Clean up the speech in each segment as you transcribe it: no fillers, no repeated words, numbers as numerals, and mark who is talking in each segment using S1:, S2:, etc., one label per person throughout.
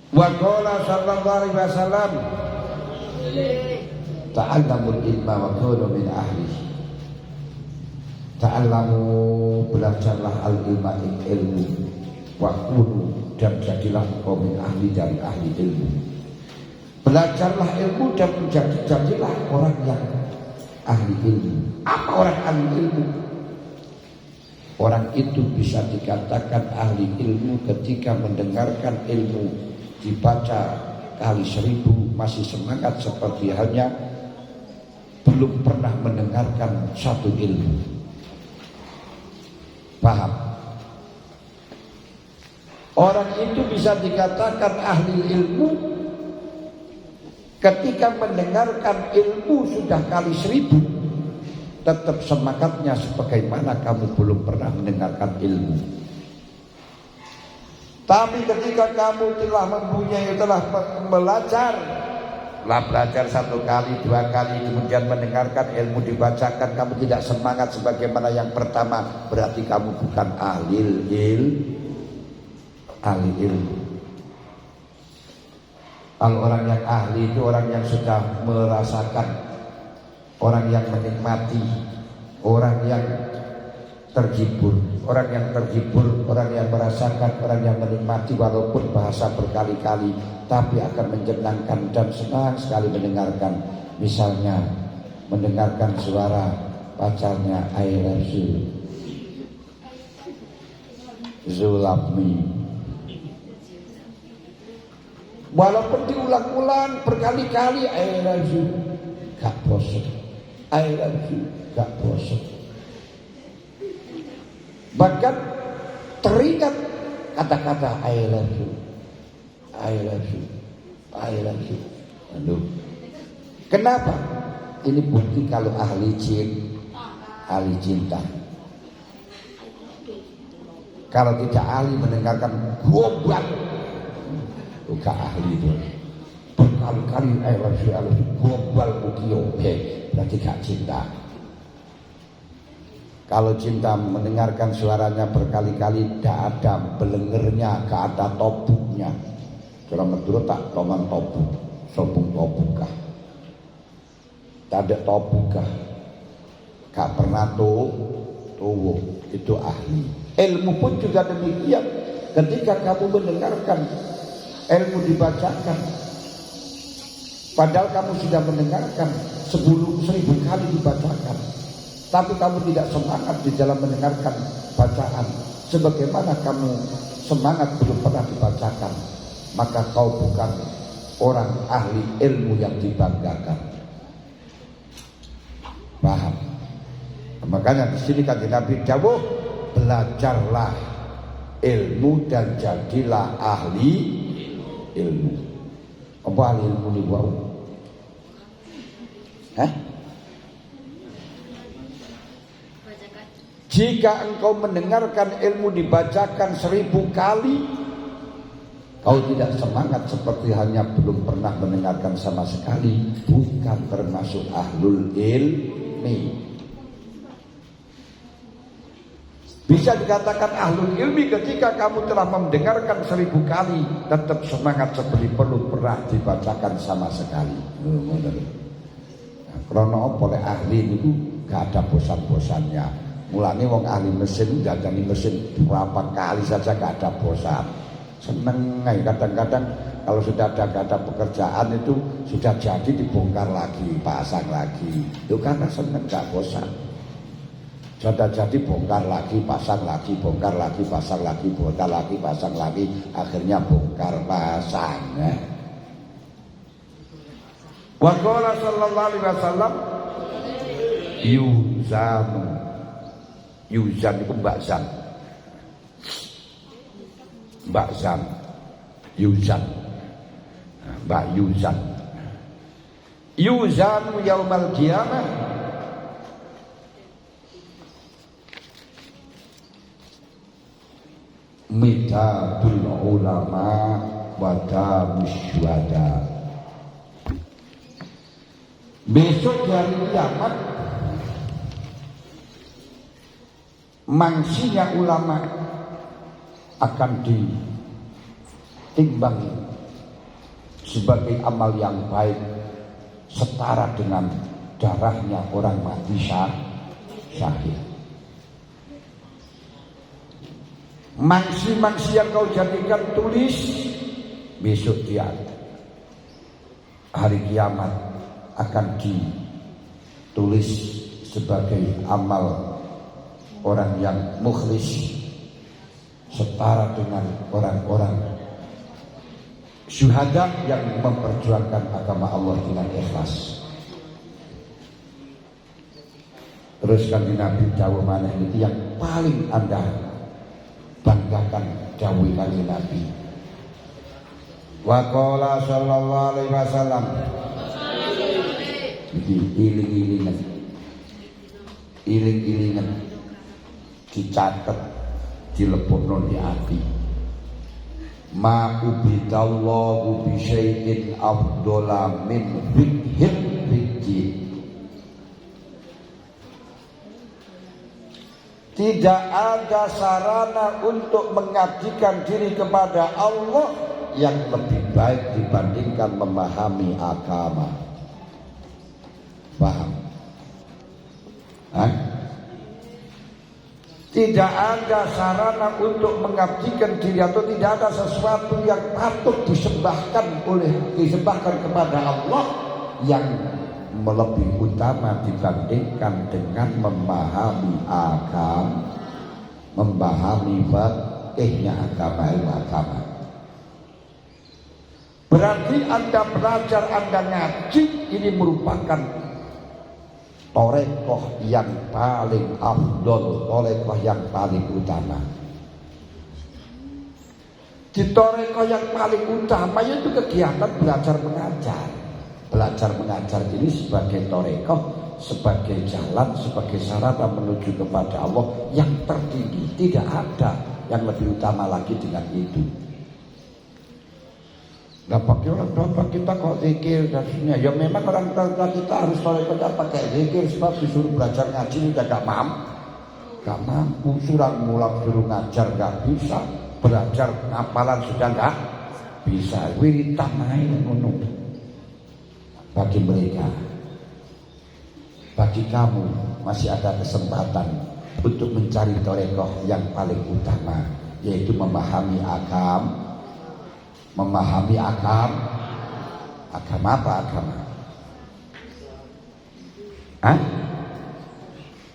S1: Wa qala sallallahu alaihi wasallam ta'allamul ilma wa kunu min ahlihi. Ta'allamu, belajarlah al-ilma, ilmu, wa kunu, dan jadilah engkau min ahli, dari ahli ilmu. Belajarlah ilmu dan jadilah orang yang ahli ilmu. Apa orang ahli ilmu? Orang itu bisa dikatakan ahli ilmu ketika mendengarkan ilmu dibaca kali 1000 masih semangat seperti halnya belum pernah mendengarkan satu ilmu. Paham? Orang itu bisa dikatakan ahli ilmu ketika mendengarkan ilmu sudah kali 1000, tetap semangatnya sebagaimana kamu belum pernah mendengarkan ilmu. Tapi ketika kamu telah mempunyai, telah belajar 1 kali, 2 kali, kemudian mendengarkan ilmu dibacakan, kamu tidak semangat sebagaimana yang pertama, berarti kamu bukan ahli ilmu. Kalau orang yang ahli itu orang yang sudah merasakan, orang yang menikmati, orang yang terhibur. Orang yang terhibur, orang yang merasakan, orang yang menikmati walaupun bahasa berkali-kali, tapi akan menyenangkan dan senang sekali mendengarkan. Misalnya mendengarkan suara pacarnya, I love you, you love me. Walaupun diulang-ulang berkali-kali, I love you, gak bosan. I love you, gak bosan. Bahkan teringat kata-kata I love you, I love you, I love you. Aduh. Kenapa? Ini bukti kalau ahli cinta. Kalau tidak ahli mendengarkan gombal, bukan ahli itu. Berkali-kali I love you, gombal mukio, berarti gak cinta. Kalau cinta mendengarkan suaranya berkali-kali, tidak ada belengernya, tidak ada topuknya. Kalau menurut tak toman topuk, sopung topukah? Tak ada topukah? Gak pernah tuh, itu ahli. Ilmu pun juga demikian. Ketika kamu mendengarkan, ilmu dibacakan, padahal kamu sudah mendengarkan 1000 kali dibacakan, tapi kamu tidak semangat di dalam mendengarkan bacaan sebagaimana kamu semangat belum pernah dibacakan, maka kau bukan orang ahli ilmu yang dibanggakan. Paham? Makanya di sini kata Nabi dawuh, belajarlah ilmu dan jadilah ahli ilmu. Apa ahli ilmu ini wau? Jika engkau mendengarkan ilmu dibacakan 1000 kali, kau tidak semangat seperti halnya belum pernah mendengarkan sama sekali, bukan termasuk ahlul ilmi. Bisa dikatakan ahlul ilmi ketika kamu telah mendengarkan 1000 kali, tetap semangat seperti belum pernah dibacakan sama sekali. Karena oleh ahli itu gak ada bosan-bosannya. Mulanya wong ahli mesin dadani mesin berapa kali saja gak ada bosan. Seneng kadang-kadang kalau sudah ada pekerjaan itu sudah jadi dibongkar lagi, pasang lagi. Itu karena seneng gak bosan. Sudah jadi bongkar lagi, pasang lagi, bongkar lagi, pasang lagi, bongkar lagi, pasang lagi, akhirnya bongkar pasang. Wa qala sallallahu alaihi wasallam Yuzan itu Mbak Zan Yuzan Mbak Yuzan yaumal qiyamah midadul ulama wadamus syuhada. Besok hari kiamat mangsinya ulama akan ditimbang sebagai amal yang baik setara dengan darahnya orang mati syahid. Mangsi-mangsi yang kau jadikan tulis, besok dia hari kiamat akan ditulis sebagai amal orang yang mukhlis setara dengan orang-orang syuhada yang memperjuangkan agama Allah dengan ikhlas. Terus kan Nabi dawuh maneh itu yang paling Anda banggakan dawuh kanjeng Nabi. Wa qala sallallahu alaihi wasallam. Iki iling-ilingan dicatet dilebokno di ati. Ma ubidallahu bi syai'in afdhala min fiqhil fiqhi. Tidak ada sarana untuk mengabdikan diri kepada Allah yang lebih baik dibandingkan memahami agama. Paham? Tidak ada sarana untuk mengabdikan diri atau tidak ada sesuatu yang patut disembahkan kepada Allah yang lebih utama dibandingkan dengan memahami agama, memahami fikihnya agama. Berarti Anda belajar, Anda ngaji, ini merupakan torekoh yang paling afdol, torekoh yang paling utama. Di torekoh yang paling utama itu kegiatan belajar mengajar. Belajar mengajar ini sebagai torekoh, sebagai jalan, sebagai sarana menuju kepada Allah yang tertinggi. Tidak ada yang lebih utama lagi dengan itu. Nah, bagi orang tua kita kok zikir dan sebagainya. Ya memang orang tua kita harus torekohnya pakai zikir, sebab disuruh belajar ngaji juga gak mampu. Suruh ngajar gak bisa, belajar hafalan sudah gak bisa. Wiritan main ngono. Bagi mereka, bagi kamu masih ada kesempatan untuk mencari torekoh yang paling utama, yaitu memahami agama. Memahami agama apa agama?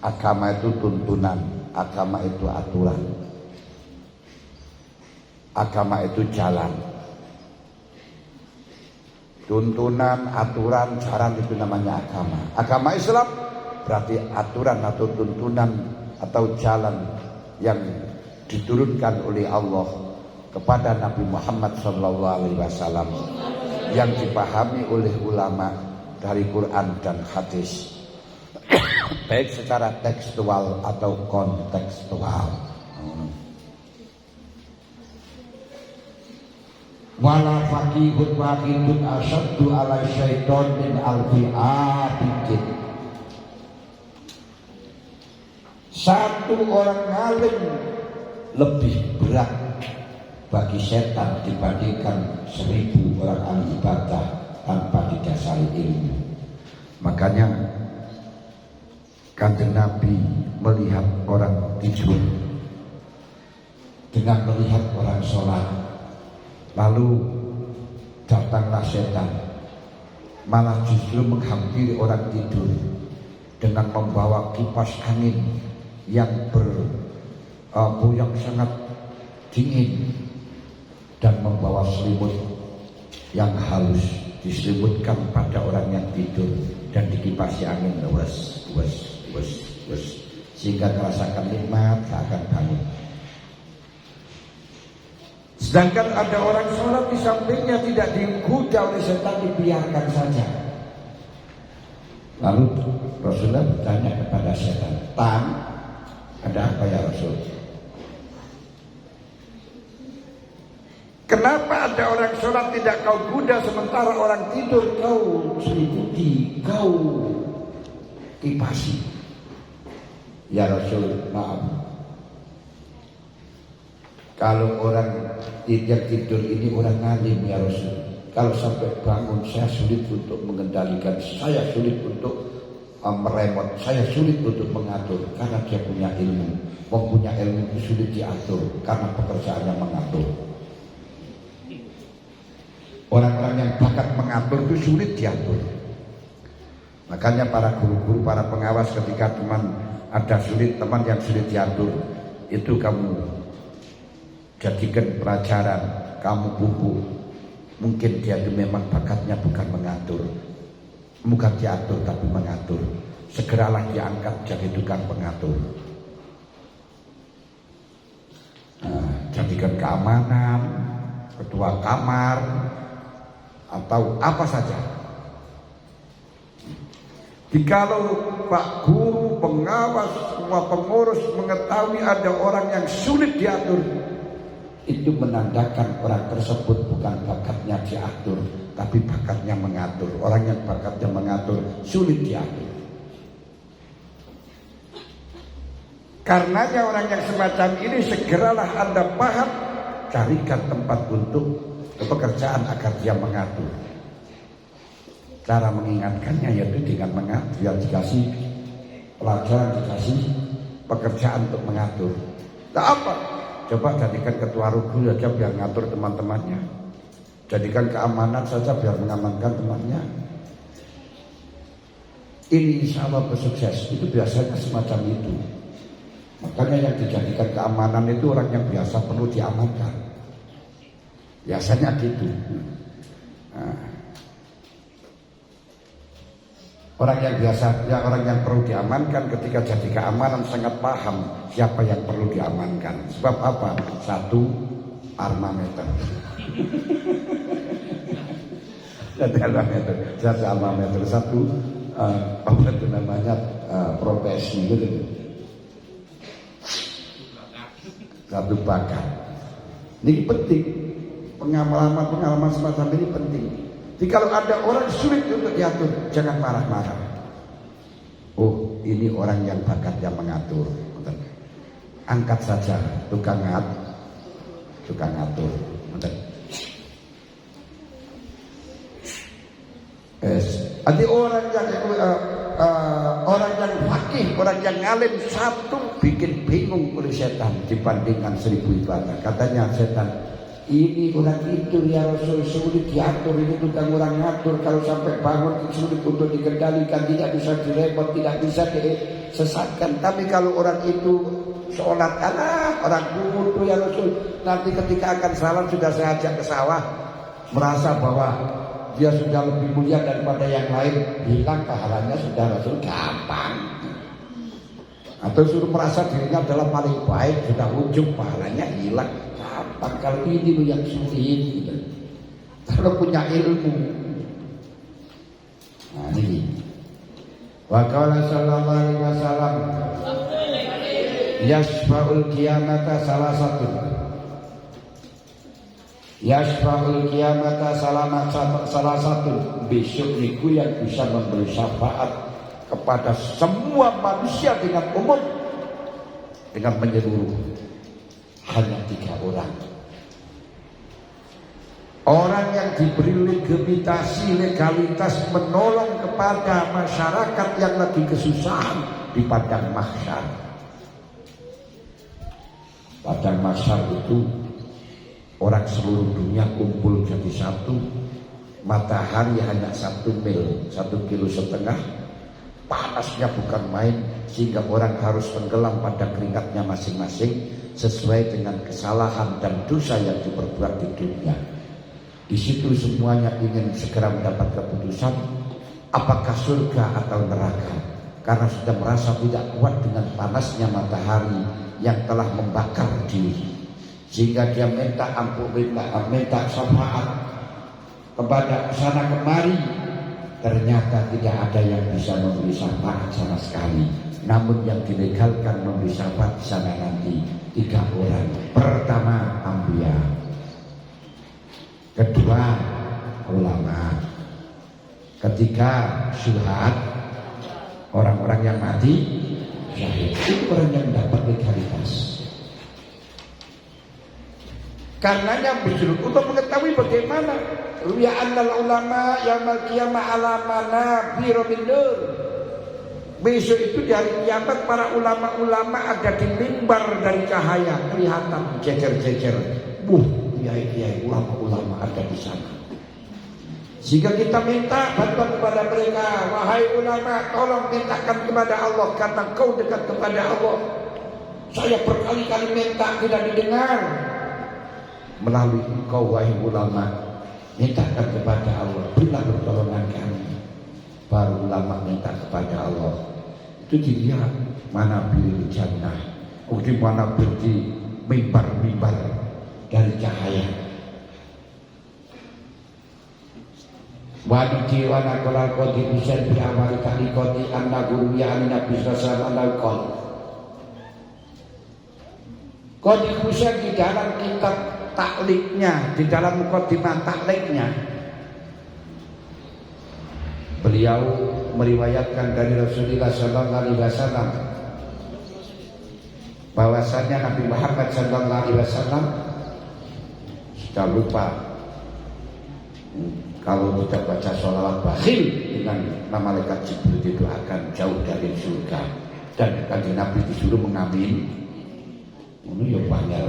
S1: Agama itu tuntunan, agama itu aturan, agama itu jalan. Tuntunan, aturan, jalan itu namanya agama. Agama Islam berarti aturan atau tuntunan atau jalan yang diturunkan oleh Allah kepada Nabi Muhammad SAW yang dipahami oleh ulama dari Quran dan hadis, baik secara tekstual atau kontekstual. Wala faqihun waqidun asyaddu ala syaiton min alfi abidin. Satu orang alim lebih berat bagi setan dibandingkan 1000 orang ahli ibadah tanpa didasari ilmu. Makanya kanjeng Nabi melihat orang tidur dengan melihat orang sholat. Lalu datanglah setan, malah justru menghampiri orang tidur dengan membawa kipas angin yang yang sangat dingin dan membawa selimut yang halus diselimutkan pada orang yang tidur dan dikipasi angin wes sehingga merasakan nikmat tak akan bangun. Sedangkan ada orang sholat di sampingnya tidak digoda oleh setan, dibiarkan saja. Lalu Rasulullah bertanya kepada setan, ada apa ya Rasul? Kenapa ada orang sholat tidak kau goda sementara orang tidur kau seliputi, kau kipasi? Ya Rasul, maaf. Kalau orang yang tidur ini orang alim ya Rasul, kalau sampai bangun saya sulit untuk mengendalikan, saya sulit untuk meremot, saya sulit untuk mengatur karena dia punya ilmu. Mempunyai ilmu itu sulit diatur karena pekerjaannya mengatur. Orang-orang yang bakat mengatur itu sulit diatur. Makanya para guru-guru, para pengawas ketika teman ada sulit, teman yang sulit diatur, itu kamu jadikan pelajaran, kamu pupuk. Mungkin dia itu memang bakatnya bukan mengatur, bukan diatur tapi mengatur. Segeralah diangkat jadi tukang pengatur. Jadikan keamanan, ketua kamar, atau apa saja. Jikalau Pak Guru, pengawas, semua pengurus mengetahui ada orang yang sulit diatur, itu menandakan orang tersebut bukan bakatnya diatur, tapi bakatnya mengatur. Orang yang bakatnya mengatur sulit diatur. Karenanya orang yang semacam ini segeralah Anda paham, carikan tempat untuk pekerjaan agar dia mengatur. Cara mengingatkannya yaitu dengan mengatur, yang dikasih pelajaran, dikasih pekerjaan untuk mengatur. Tak apa, coba jadikan ketua rukun saja biar ngatur teman-temannya. Jadikan keamanan saja biar mengamankan temannya. Ini insya Allah bersukses. Itu biasanya semacam itu. Makanya yang dijadikan keamanan itu orang yang biasa perlu diamankan. Biasanya gitu. Orang yang biasa, ya orang yang perlu diamankan ketika jadi keamanan sangat paham siapa yang perlu diamankan. Sebab apa? Satu, armameter. Satu armameter, satu apa itu namanya profesi gitu. Satu bakat. Ini penting. Pengalaman semacam ini penting. Jadi kalau ada orang sulit untuk diatur, jangan marah-marah. Oh, ini orang yang bakatnya mengatur. Angkat saja tukang ngatur. Jadi orang yang fakih, orang yang ngalim satu bikin bingung oleh setan dibandingkan 1000 ibadah. Katanya setan, ini orang itu ya Rasul sulit diatur, ini tukang orang ngatur, kalau sampai bangun sulit untuk dikendalikan, tidak bisa direpot, tidak bisa disesatkan. Tapi kalau orang itu sholat, orang bodoh ya Rasul, nanti ketika akan salam sudah saya ajak ke sawah, merasa bahwa dia sudah lebih mulia daripada yang lain, hilang pahalanya sudah Rasul, gampang. Atau suruh merasa dirinya adalah paling baik, sudah ujung pahalanya hilang, gampang. Kalau ini yang sulit gitu. Kalau punya ilmu. Nah ini wa qala sallallahu alaihi wasallam yasfa'ul qiyamata salah satu besok niku yang bisa memberi syafaat kepada semua manusia dengan umum, dengan menyeluruh, hanya 3 orang. Orang yang diberi legalitas menolong kepada masyarakat yang lagi kesusahan di padang mahsyar. Padang mahsyar itu orang seluruh dunia kumpul jadi satu. Matahari hanya 1 mil, 1,5 kilo. Panasnya bukan main, sehingga orang harus tenggelam pada keringatnya masing-masing sesuai dengan kesalahan dan dosa yang diperbuat di dunia. Di situ semuanya ingin segera mendapat keputusan apakah surga atau neraka, karena sudah merasa tidak kuat dengan panasnya matahari yang telah membakar diri, sehingga dia minta ampun, minta syafaat kepada sana kemari. Ternyata tidak ada yang bisa memberi syafaat sama sekali. Namun yang dilegalkan memberi syafaat di sana nanti 3 orang. Pertama, anbiya. Kedua, ulama. Ketiga, syuhad, orang-orang yang mati syahid. Itu orang yang dapat legalitas. Karenanya bisrun untuk mengetahui bagaimana ruya annal ulama yaumil qiyamah ala manabir min nur. Besok itu di hari kiamat para ulama-ulama ada di mimbar dari cahaya, kelihatan jejer-jejer. Kiai-kiai ulama-ulama ada di sana. Sehingga kita minta bantuan kepada mereka, wahai ulama, tolong mintakan kepada Allah karena kau dekat kepada Allah. Saya berkali-kali minta tidak didengar. Melalui engkau wahai ulama, mintakan kepada Allah, berilah pertolongan kami. Baru ulama minta kepada Allah. Itu dilihat mana bil jannah, di mana berdi mimbar-mimbar dari cahaya. Wadiki wa naqala qadi bisan bi amali talikoti anna guru ya Nabi sallallahu alaihi wasallam. Qadi Husain di dalam kitab takliknya, di dalam mukadimah takliknya, beliau meriwayatkan dari Rasulullah sallallahu alaihi wasallam bahwasanya Nabi Muhammad sallallahu alaihi wasallam sudah lupa kalau tidak baca sholawat bakhil dengan nama malaikat Jibril itu akan jauh dari surga, dan kanjeng Nabi disuruh mengamin. Ini ya banyak.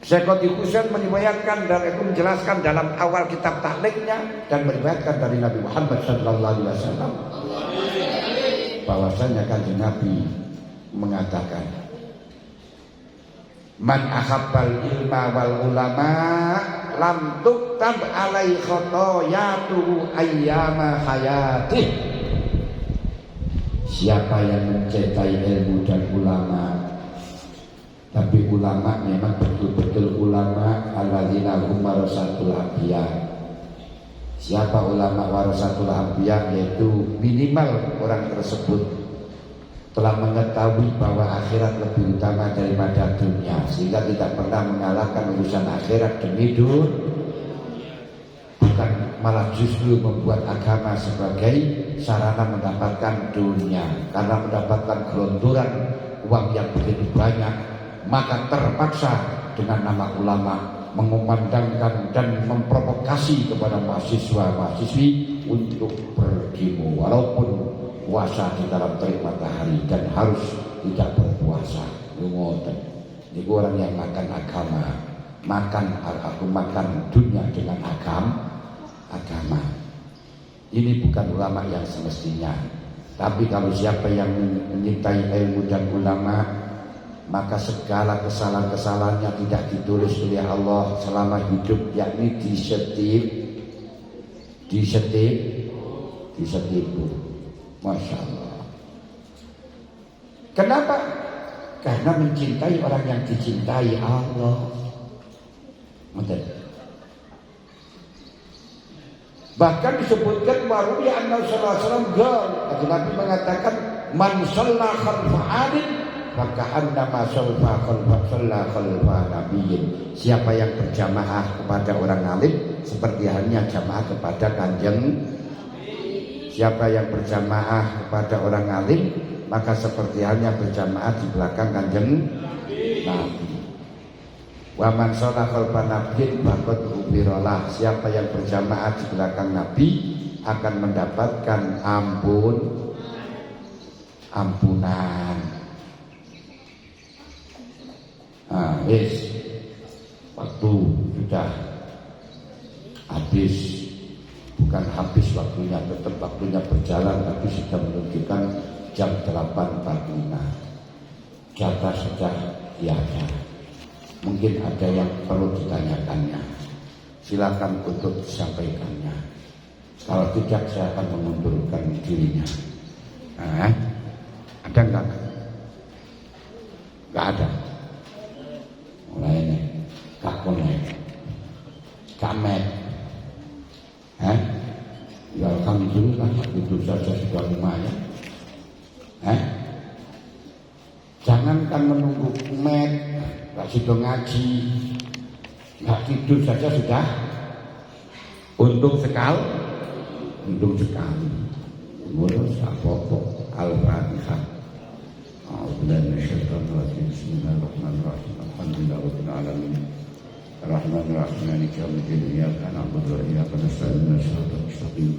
S1: Syekh Qadi Husain meriwayatkan dan itu menjelaskan dalam awal kitab takliknya dan meriwayatkan dari Nabi Muhammad sallallahu alaihi wasallam bahwasanya kanjeng Nabi mengatakan, man ahabbal ilma wal ulama lam tuktab alai khotoyatuhu ayyama hayatih. Siapa yang mencintai ilmu dan ulama, tapi ulama memang betul-betul ulama alladzina hum warasatul anbiya. Siapa ulama warasatul anbiya, yaitu minimal orang tersebut telah mengetahui bahwa akhirat lebih utama daripada dunia, sehingga tidak pernah mengalahkan urusan akhirat demi dunia, bukan malah justru membuat agama sebagai sarana mendapatkan dunia. Karena mendapatkan gelontoran uang yang begitu banyak, maka terpaksa dengan nama ulama mengumandangkan dan memprovokasi kepada mahasiswa-mahasiswi untuk berdemo walaupun puasa di dalam terik matahari dan harus tidak berpuasa. Ini orang yang makan agama, makan dunia dengan agama. Ini bukan ulama yang semestinya. Tapi kalau siapa yang menyintai ilmu dan ulama, maka segala kesalahan-kesalahannya tidak ditulis oleh Allah selama hidup, yakni disetipu. Masya Allah. Kenapa? Karena mencintai orang yang dicintai Allah. Bahkan disebutkan waruya anna sallallahu alaihi wasallam Nabi mengatakan man shalla khalfa adin maka annama shalla khalfa nabiyyin. Siapa yang berjamaah kepada orang alim seperti halnya jamaah kepada kanjeng. Siapa yang berjamaah kepada orang alim maka seperti halnya berjamaah di belakang kanjeng Nabi. Wa man shalla khalfa nabiyyin faqad ubirolah. Siapa yang berjamaah di belakang Nabi akan mendapatkan ampunan. Waktu sudah habis, bukan habis waktunya, tetap waktunya berjalan, tapi sudah menunjukkan jam 8.45. Jatah sudah tiada. Mungkin ada yang perlu ditanyakannya, silakan untuk disampaikannya. Kalau tidak, saya akan mengundurkan dirinya. Ada enggak? Enggak ada. Mulai ini kakonek kamet. Ya alhamdulillah, itu saja sudah lumayan. Jangankan menunggu met, gak sudah ngaji, gak tidur saja sudah untung sekali. Mulai apa-apa. Al-Fatihah. أعوذ بالله من الشيطان الرجيم بسم الله الرحمن الرحيم الحمد لله رب العالمين الرحمن الرحيم مالك يوم الدين إياك نعبد وإياك نستعين اهدنا الصراط المستقيم